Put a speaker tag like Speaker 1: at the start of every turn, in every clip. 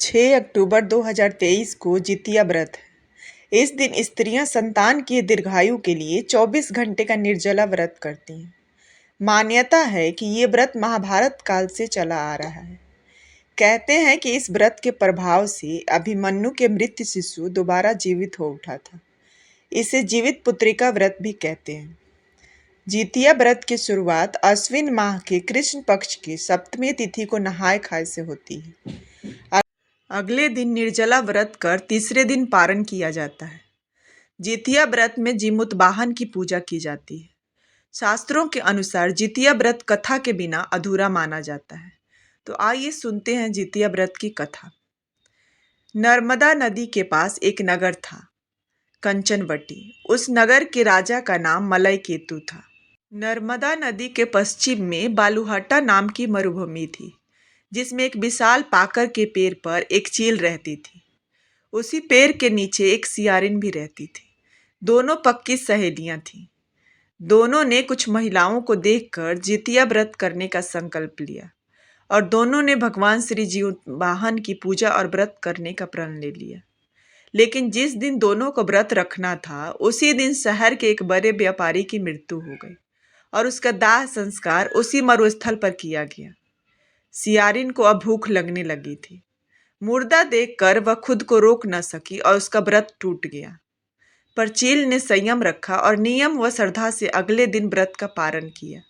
Speaker 1: 6 अक्टूबर 2023 को जितिया व्रत है। इस दिन स्त्रियां संतान की दीर्घायु के लिए 24 घंटे का निर्जला व्रत करती हैं। मान्यता है कि ये व्रत महाभारत काल से चला आ रहा है। कहते हैं कि इस व्रत के प्रभाव से अभिमन्यु के मृत शिशु दोबारा जीवित हो उठा था। इसे जीवित पुत्रिका व्रत भी कहते हैं। जितिया व्रत की शुरुआत अश्विन माह के कृष्ण पक्ष की सप्तमी तिथि को नहाय खाए से होती है। अगले दिन निर्जला व्रत कर तीसरे दिन पारण किया जाता है। जितिया व्रत में जीमूत वाहन की पूजा की जाती है। शास्त्रों के अनुसार जितिया व्रत कथा के बिना अधूरा माना जाता है। तो आइए सुनते हैं जितिया व्रत की कथा। नर्मदा नदी के पास एक नगर था, कंचनवटी। उस नगर के राजा का नाम मलय केतु था। नर्मदा नदी के पश्चिम में बालूहट्टा नाम की मरुभूमि थी, जिसमें एक विशाल पाकर के पेड़ पर एक चील रहती थी। उसी पेड़ के नीचे एक सियारिन भी रहती थी। दोनों पक्की सहेलियां थीं। दोनों ने कुछ महिलाओं को देखकर जितिया व्रत करने का संकल्प लिया और दोनों ने भगवान श्री जीव वाहन की पूजा और व्रत करने का प्रण ले लिया। लेकिन जिस दिन दोनों को व्रत रखना था, उसी दिन शहर के एक बड़े व्यापारी की मृत्यु हो गई और उसका दाह संस्कार उसी मरुस्थल पर किया गया। सियारिन को अब भूख लगने लगी थी। मुर्दा देखकर वह खुद को रोक न सकी और उसका व्रत टूट गया। पर चील ने संयम रखा और नियम व श्रद्धा से अगले दिन व्रत का पारण किया।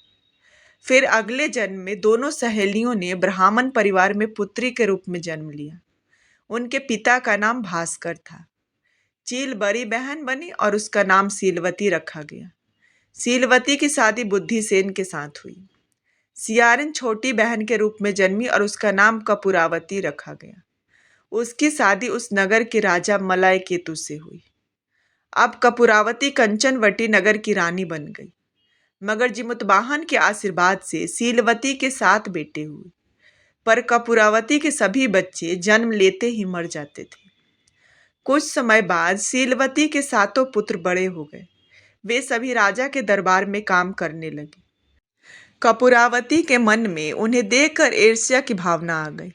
Speaker 1: फिर अगले जन्म में दोनों सहेलियों ने ब्राह्मण परिवार में पुत्री के रूप में जन्म लिया। उनके पिता का नाम भास्कर था। चील बड़ी बहन बनी और उसका नाम सीलवती रखा गया। सीलवती की शादी बुद्धिसेन के साथ हुई। सियारिन छोटी बहन के रूप में जन्मी और उसका नाम कपूरावती रखा गया। उसकी शादी उस नगर के राजा मलय केतु से हुई। अब कपूरावती कंचनवटी नगर की रानी बन गई, मगर जीमूतवाहन के आशीर्वाद से सीलवती के 7 बेटे हुए। पर कपूरावती के सभी बच्चे जन्म लेते ही मर जाते थे। कुछ समय बाद सीलवती के 7 पुत्र बड़े हो गए। वे सभी राजा के दरबार में काम करने लगे। कपूरावती के मन में उन्हें देखकर ईर्ष्या की भावना आ गई।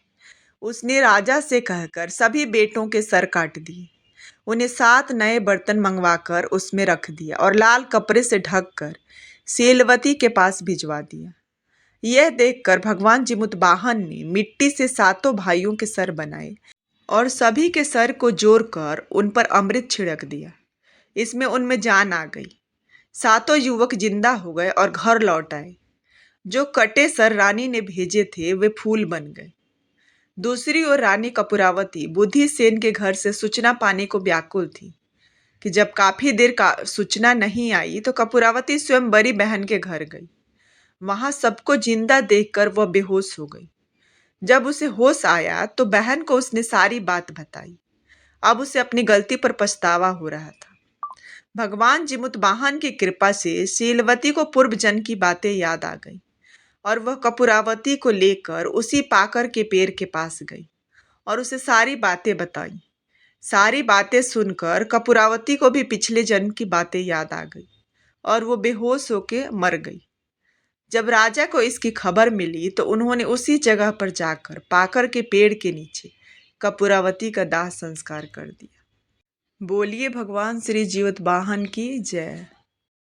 Speaker 1: उसने राजा से कहकर सभी बेटों के सर काट दिए। उन्हें 7 नए बर्तन मंगवाकर उसमें रख दिया और लाल कपड़े से ढककर सीलवती के पास भिजवा दिया। यह देखकर भगवान जीमूतवाहन ने मिट्टी से 7 भाइयों के सर बनाए और सभी के सर को जोड़कर उन पर अमृत छिड़क दिया। इसमें उनमें जान आ गई। 7 युवक जिंदा हो गए और घर लौट आए। जो कटे सर रानी ने भेजे थे वे फूल बन गए। दूसरी ओर रानी कपूरावती बुद्धिसेन के घर से सूचना पाने को व्याकुल थी कि जब काफी देर का सूचना नहीं आई तो कपूरावती स्वयं बड़ी बहन के घर गई। वहां सबको जिंदा देखकर वह बेहोश हो गई। जब उसे होश आया तो बहन को उसने सारी बात बताई। अब उसे अपनी गलती पर पछतावा हो रहा था। भगवान जीमूतवाहन की कृपा से सीलवती को पूर्व जन्म की बातें याद आ गई और वह कपूरावती को लेकर उसी पाकर के पेड़ के पास गई और उसे सारी बातें बताई। सारी बातें सुनकर कपूरावती को भी पिछले जन्म की बातें याद आ गई और वो बेहोश होकर मर गई। जब राजा को इसकी खबर मिली तो उन्होंने उसी जगह पर जाकर पाकर के पेड़ के नीचे कपूरावती का दाह संस्कार कर दिया। बोलिए भगवान श्री जीवतवाहन की जय।